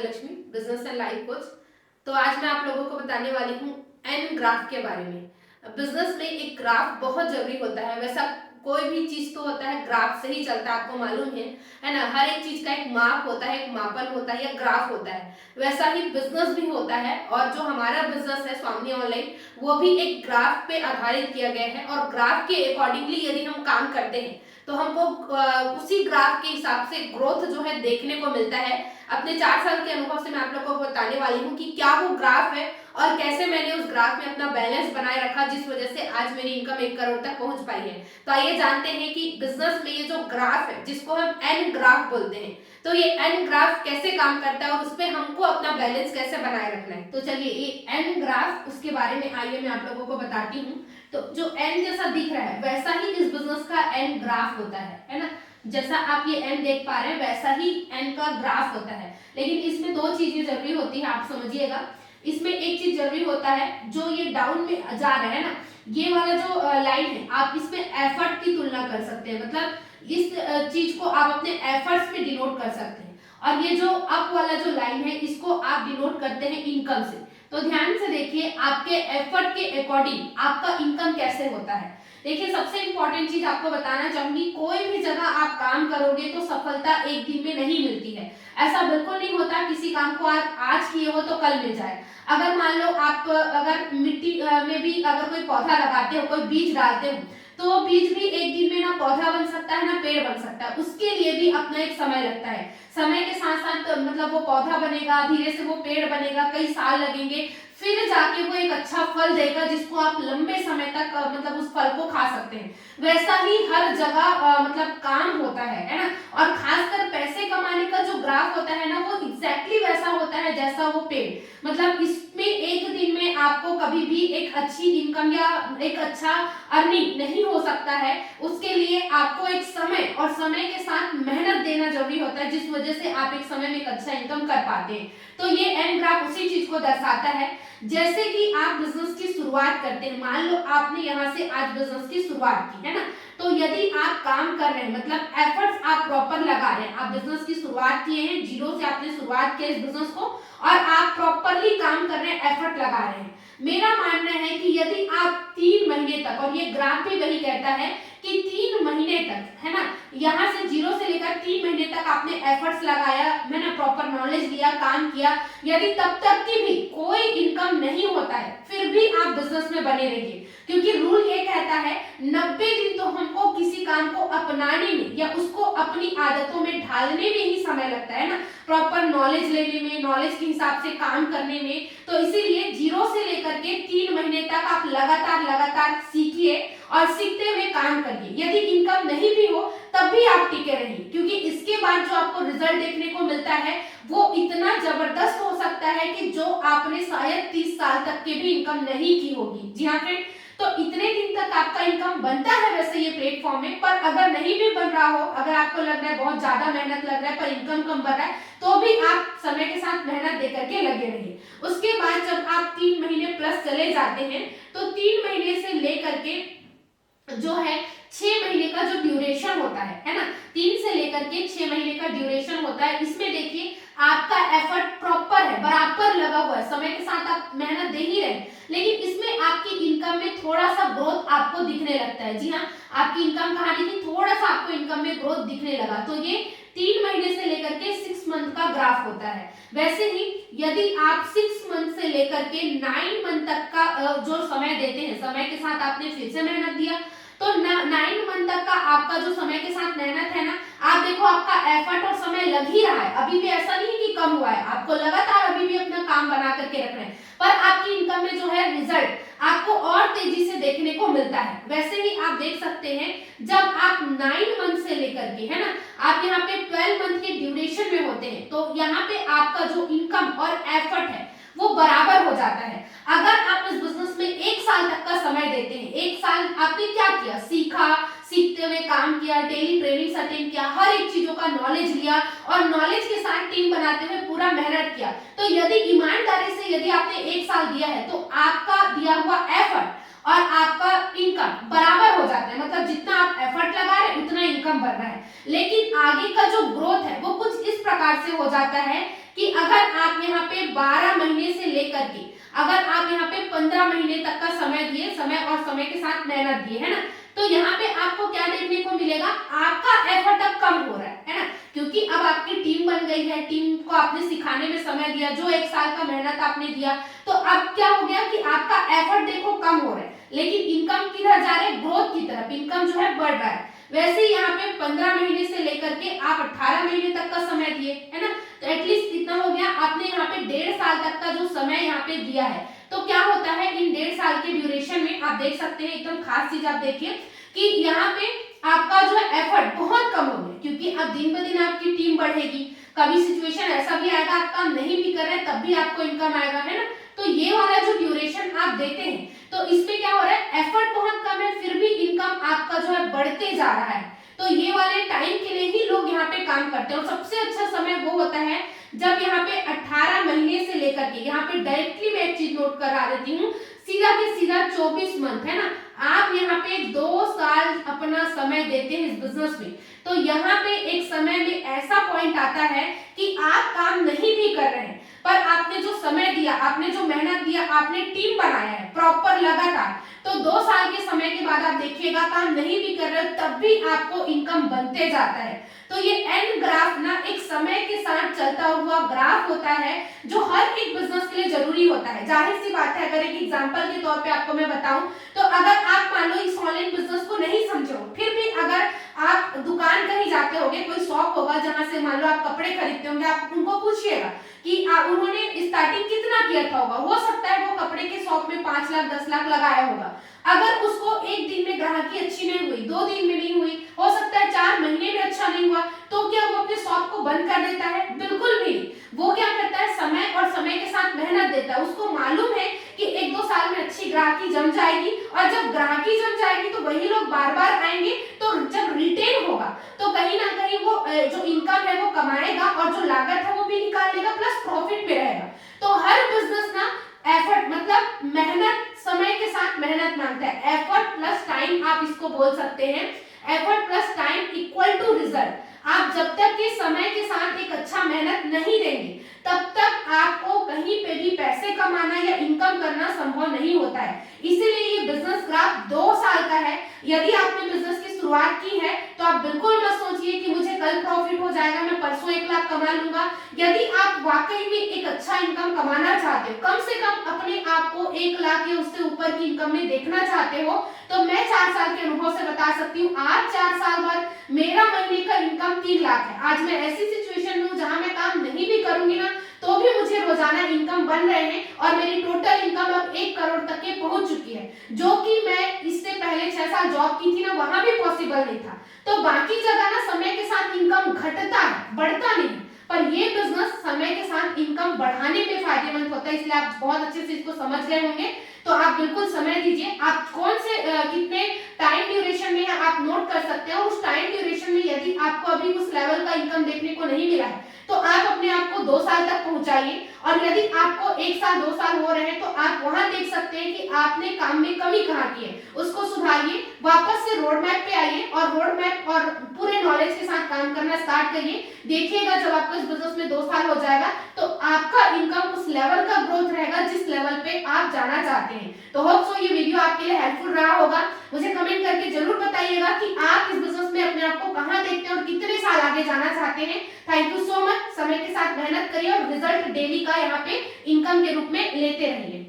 Bhagyalakshmi, business and life coach. तो आज मैं आप लोगों को बताने वाली हूँ एन ग्राफ के बारे में। बिजनेस में एक ग्राफ बहुत जरूरी होता है। वैसा कोई भी चीज तो होता है ग्राफ से ही चलता है, आपको मालूम है ना। हर एक चीज का एक माप होता है, एक मापन होता है या ग्राफ होता है। वैसा ही बिजनेस भी होता है और जो हमारा बिजनेस है स्वामी ऑनलाइन, वो भी एक ग्राफ पे आधारित किया गया है और ग्राफ के अकॉर्डिंगली यदि हम काम करते हैं तो हमको उसी ग्राफ के हिसाब से ग्रोथ जो है देखने को मिलता है। अपने 4 साल के अनुभव से मैं आप लोगों को बताने वाली हूँ कि क्या वो ग्राफ है और कैसे मैंने उस ग्राफ में अपना बैलेंस बनाए रखा, जिस वजह से आज मेरी इनकम 1 करोड़ तक पहुंच पाई है। तो आइए जानते हैं कि बिजनेस में ये जो ग्राफ है, जिसको हम एन ग्राफ बोलते हैं, तो ये एन ग्राफ कैसे काम करता है और उस पर हमको अपना बैलेंस कैसे बनाए रखना है। तो चलिए ये एन ग्राफ, उसके बारे में आइए मैं आप लोगों को बताती हूँ। तो जो एन जैसा दिख रहा है वैसा ही इस बिजनेस का एन ग्राफ होता है ना। जैसा आप ये एन देख पा रहे हैं वैसा ही एन का ग्राफ होता है, लेकिन इसमें 2 चीजें जरूरी होती है, आप समझिएगा। इसमें एक चीज जरूरी होता है, जो ये डाउन में जा रहा है ना, ये वाला जो लाइन है, आप इसमें एफर्ट की तुलना कर सकते हैं। मतलब इस चीज को आप अपने एफर्ट्स में डिनोट कर सकते हैं। और ये जो अप वाला जो लाइन है, इसको आप डिनोट करते हैं इनकम से। तो ध्यान से देखिए, आपके एफर्ट के अकॉर्डिंग आपका इनकम कैसे होता है। देखिए, सबसे इंपॉर्टेंट चीज आपको बताना चाहूंगी, कोई भी जगह आप काम करोगे तो सफलता एक दिन में नहीं मिलती है। ऐसा बिल्कुल नहीं होता किसी काम को आप आज किए हो तो कल मिल जाए। अगर मान लो आप अगर मिट्टी में भी अगर कोई पौधा लगाते हो, कोई बीज डालते हो, तो वो बीज भी एक दिन में ना पौधा बन सकता है ना पेड़ बन सकता है। उसके लिए भी अपना एक समय लगता है। समय के साथ साथ मतलब वो पौधा बनेगा, धीरे से वो पेड़ बनेगा, कई साल लगेंगे, फिर जाके वो एक अच्छा फल देगा जिसको आप लंबे समय तक मतलब उस फल को खा सकते हैं। वैसा ही हर जगह मतलब काम होता है ना। और खासकर पैसे कमाने का जो ग्राफ होता है ना, वो एग्जैक्टली वैसा होता है जैसा वो पेड़। मतलब इसमें एक दिन में आपको कभी भी एक अच्छी इनकम या एक अच्छा अर्निंग नहीं हो सकता है। उसके लिए आपको एक समय और समय के साथ मेहनत देना जरूरी होता है, जिस वजह से आप एक समय में एक अच्छा इनकम कर पाते हैं। तो ये एन ग्राफ उसी चीज को दर्शाता है। जैसे कि आप बिजनेस की शुरुआत करते हैं, मान लो आपने यहाँ से आज बिजनेस की शुरुआत की है ना, तो यदि आप काम कर रहे हैं, मतलब एफर्ट्स आप प्रॉपर लगा रहे हैं, आप बिजनेस की शुरुआत किए हैं, जीरो से आपने शुरुआत किया इस बिजनेस को और आप प्रॉपरली काम कर रहे हैं, एफर्ट लगा रहे हैं। मेरा मानना है कि यदि आप 3 महीने तक, और ये ग्राफ भी वही कहता है कि 3 महीने तक, है ना, यहाँ से जीरो से लेकर 3 महीने तक आपने एफर्ट्स लगाया, है ना, प्रॉपर नॉलेज लिया, काम किया, यदि तब तक की भी कोई इनकम नहीं होता है, फिर भी आप बिजनेस में बने रहिए। क्योंकि रूल ये कहता है 90 दिन तो हमको किसी काम को अपनाने में या उसको अपनी आदतों में ढालने में ही समय लगता है ना, प्रॉपर नॉलेज लेने में, नॉलेज के हिसाब से काम करने में। तो इसीलिए जीरो से लेकर के 3 महीने तक आप लगातार सीखिए और सीखते हुए काम करिए। यदि इनकम नहीं भी हो तब भी आप टिके रहिए, क्योंकि इसके बाद जो आपको रिजल्ट देखने को मिलता है वो इतना जबरदस्त हो सकता है कि जो आपने शायद 30 साल तक के भी इनकम नहीं की होगी। जी हाँ फ्रेंड, तो इतने दिन तक आपका इनकम बनता है वैसे ये प्लेटफॉर्म में, पर अगर नहीं भी बन रहा हो, अगर आपको लग रहा है बहुत ज्यादा मेहनत लग रहा है पर इनकम कम बन रहा है, तो भी आप समय के साथ मेहनत दे करके लगे रहिए। उसके बाद जब आप 3 महीने प्लस चले जाते हैं, तो 3 महीने से लेकर के जो है 6 महीने का जो ड्यूरेशन होता है ना, 3 से लेकर के 6 महीने का ड्यूरेशन होता है। इसमें देखिए आपका एफर्ट प्रॉपर है, बराबर लगा हुआ है, समय के साथ आप मेहनत दे ही रहे, लेकिन इसमें आपकी इनकम में थोड़ा सा ग्रोथ आपको दिखने लगता है। जी हाँ, आपकी इनकम कहानी थी, थोड़ा सा आपको इनकम में ग्रोथ दिखने लगा। तो ये 3 महीने से लेकर के 6 मंथ का ग्राफ होता है। वैसे ही यदि आप 6 मंथ से लेकर के 9 मंथ तक का जो समय देते हैं, समय के साथ आपने फिर से मेहनत दिया, तो 9 मंथ तक का आपका जो समय के साथ मेहनत है ना, आप देखो आपका एफर्ट और समय लग ही रहा है। अभी भी ऐसा नहीं है कि कम हुआ है, आपको लगातार अभी भी अपना काम बना करके रख रहे हैं, पर आपकी इनकम में जो है रिजल्ट आपको और तेजी से देखने को मिलता है। वैसे ही आप देख सकते हैं, जब आप 9 मंथ से लेकर के, है ना, आप यहाँ पे 12 मंथ के ड्यूरेशन में होते हैं, तो यहाँ पे आपका जो इनकम और एफर्ट है वो बराबर हो जाता है। अगर आप इस बिजनेस में 1 साल तक का समय देते हैं, 1 साल आपने क्या किया, सीखा, सीखते हुए काम किया, डेली ट्रेनिंग अटेंड किया, हर एक चीजों का नॉलेज लिया और नॉलेज के साथ टीम बनाते हुए पूरा मेहनत किया, तो यदि ईमानदारी से यदि आपने 1 साल दिया है, तो आपका दिया हुआ एफर्ट और आपका इनकम बराबर हो जाता है, मतलब जितना आप एफर्ट लगा रहे हैं उतना इनकम बढ़ रहा है। लेकिन आगे का जो ग्रोथ है वो कुछ इस प्रकार से हो जाता है कि अगर आप यहाँ पे 12 महीने से लेकर के अगर आप यहाँ पे 15 महीने तक का समय दिए, समय और समय के साथ मेहनत दिए, है ना, तो यहाँ पे आपको क्या देखने को मिलेगा, आपका एफर्ट अब कम हो रहा है ना, क्योंकि अब आपकी टीम बन गई है, टीम को आपने सिखाने में समय दिया, जो 1 साल का मेहनत आपने दिया, तो अब क्या हो गया कि आपका एफर्ट देखो कम हो रहा है, लेकिन इनकम किधर जा रहे हैं, ग्रोथ की तरफ, इनकम जो है बढ़ रहा है। वैसे ही यहाँ पे 15 महीने से लेकर के आप 18 महीने तक का समय दिए, है ना, तो एटलीस्ट इतना हो गया, आपने यहाँ पे 1.5 साल तक का जो समय यहाँ पे दिया है, तो क्या होता है इन 1.5 साल के ड्यूरेशन में आप देख सकते हैं, एकदम खास चीज आप देखिए कि यहाँ पे आपका जो एफर्ट बहुत कम हो गया, क्योंकि अब दिन ब दिन आपकी टीम बढ़ेगी, कभी सिचुएशन ऐसा भी आएगा आप काम नहीं भी कर रहे तब भी आपको इनकम आएगा, है ना, तो ये वाला जो ड्यूरेशन आप देते हैं तो इसमें क्या हो रहा है, एफर्ट बहुत कम है फिर भी इनकम आपका जो है बढ़ते जा रहा है। तो ये वाले टाइम के लिए ही लोग यहाँ पे काम करते हैं, और सबसे अच्छा समय वो होता है जब यहाँ पे 18 महीने से लेकर के, यहाँ पे डायरेक्टली मैं एक चीज नोट करा देती हूँ, सीधा के सीधा 24 मंथ, है ना, आप यहाँ पे 2 साल अपना समय देते हैं इस बिजनेस में, तो यहाँ पे एक समय में ऐसा पॉइंट आता है कि आप काम नहीं भी कर रहे हैं पर आपने जो समय दिया, आपने जो मेहनत दिया, आपने टीम बनाया है प्रॉपर लगातार, तो 2 साल के समय के बाद आप देखिएगा काम नहीं भी कर रहे तब भी आपको इनकम बनते जाता है। तो ये एन ग्राफ ना एक समय के साथ चलता हुआ ग्राफ होता है जो हर एक बिजनेस के लिए जरूरी होता है। जाहिर सी बात है, अगर एक एग्जांपल के तौर पे आपको मैं बताऊं तो अगर आप मान लो इस ऑनलाइन बिजनेस को नहीं समझे हो, फिर भी अगर आप दुकान कहीं जाते होंगे, कोई शॉप होगा जहां से मान लो आप कपड़े खरीदते होंगे, आप उनको पूछिएगा कि उन्होंने स्टार्टिंग कितना किया था होगा, हो सकता है वो कपड़े के शॉप में 5 लाख 10 लाख लगाया होगा, अगर उसको एक दिन में ग्राहकी अच्छी नहीं हुई, 2 दिन में नहीं हुई, हो सकता है 4 महीने में अच्छा नहीं हुआ, तो क्या वो अपने शॉप को बंद कर देता है? बिल्कुल भी। वो क्या करता है, समय और समय के साथ मेहनत देता है, उसको मालूम है कि 1-2 साल में अच्छी ग्राहकी जम जाएगी, और जब ग्राहकी जम जाएगी तो वही लोग बार बार आएंगे, तो जब रिटेन होगा तो कहीं ना कहीं वो जो इनकम है वो कमाएगा और जो लागत है वो भी निकाल लेगा, प्लस प्रॉफिट में रहेगा। तो हर बिजनेस ना एफर्ट मतलब मेहनत, समय के साथ मेहनत मांगता है, एफर्ट प्लस टाइम आप इसको बोल सकते हैं, effort plus time equal to result. आप जब तक के समय के साथ एक अच्छा मेहनत नहीं देंगे तब तक आपको कहीं पे भी पैसे कमाना या इनकम करना संभव नहीं होता है। इसीलिए ये बिजनेस ग्राफ 2 साल का है। यदि आपने बिजनेस की शुरुआत की है तो आप बिल्कुल मत सोचिए कि मुझे कल प्रॉफिट हो जाएगा, मैं परसों 1 लाख कमा लूंगा। यदि आप वाकई में एक अच्छा इनकम कमाना चाहते हो, कम से कम अपने आप को 1 लाख या उससे ऊपर की इनकम में देखना चाहते हो, तो मैं 4 साल के अनुभव से बता सकती हूँ, आज 4 साल बाद मेरा महीने का इनकम 3 लाख है। आज मैं ऐसी सिचुएशन में हूँ जहां मैं काम नहीं भी करूंगी ना तो भी मुझे रोजाना इनकम बन रहे हैं, और मेरी टोटल इनकम अब 1 करोड़ तक के पहुंच चुकी है, जो कि मैं इससे पहले 6 साल जॉब की थी ना, वहां भी पॉसिबल नहीं था। तो बाकी जगह ना समय के साथ इनकम घटता है, बढ़ता नहीं, पर ये बिजनेस समय के साथ इनकम बढ़ाने में फायदेमंद होता है, इसलिए आप बहुत अच्छे से इसको समझ गए होंगे। तो आप बिल्कुल समय दीजिए, आप कौन से कितने टाइम ड्यूरेशन में है आप नोट कर सकते हैं, और उस टाइम ड्यूरेशन में यदि आपको अभी उस लेवल का इनकम देखने को नहीं मिला है तो आप अपने आप को 2 साल तक पहुंचाइए, और यदि आपको 1 साल 2 साल हो रहे हैं तो आप वहां देख सकते हैं कि आपने काम में कमी कहाँ की है, उसको सुधारिए, वापस से रोड मैप पे आइए और रोड मैप और पूरे नॉलेज के साथ काम करना स्टार्ट करिए। देखिएगा जब आपको इस बिजनेस में 2 साल हो जाएगा तो आपका इनकम उस लेवल का ग्रोथ रहेगा जिस लेवल पे आप जाना चाहते हैं। तो होप सो ये वीडियो आपके लिए हेल्पफुल रहा होगा। मुझे कमेंट करके जरूर बताइएगा कि आप इस बिजनेस में अपने आप को कहां देखते हैं और कितने साल आगे जाना चाहते हैं। Thank you so much. समय के साथ मेहनत करिए और रिजल्ट डेली का यहाँ पे इनकम के रूप में लेते रहिए।